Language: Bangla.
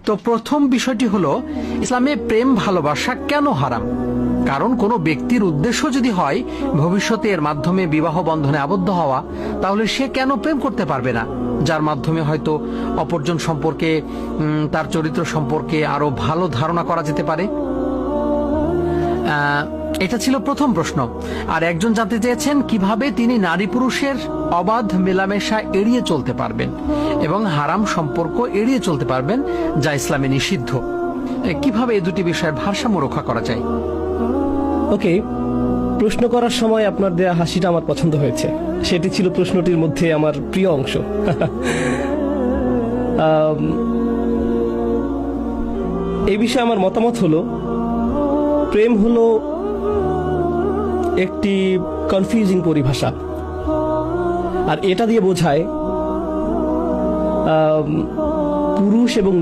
তো প্রথম বিষয়টি হলো, ইসলামে প্রেম ভালোবাসা কেন হারাম? কারণ কোনো ব্যক্তির উদ্দেশ্য যদি হয় ভবিষ্যতে এর মাধ্যমে বিবাহ বন্ধনে আবদ্ধ হওয়া, তাহলে সে কেন প্রেম করতে পারবে না, যার মাধ্যমে হয়তো অপরজন সম্পর্কে, তার চরিত্র সম্পর্কে আরো ভালো ধারণা করা যেতে পারে। এটা ছিল প্রথম প্রশ্ন। আর একজন জানতে চেয়েছেন কিভাবে তিনি নারী পুরুষের অবাধ মেলামেশা এড়িয়ে চলতে পারবেন এবং হারাম সম্পর্ক এড়িয়ে চলতে পারবেন যা ইসলামে নিষিদ্ধ। কিভাবে এই দুটি বিষয়ের ভারসাম্য রক্ষা করা যায়? ওকে, প্রশ্ন করার সময় আপনার দেয়া হাসিটা আমার পছন্দ হয়েছে। সেটি ছিল প্রশ্নটির মধ্যে আমার প্রিয় অংশ। এই বিষয়ে আমার মতামত হলো, প্রেম হলো একটি কনফিউজিং পরিভাষা। আর এটা দিয়ে বোঝায় পুরুষ এবং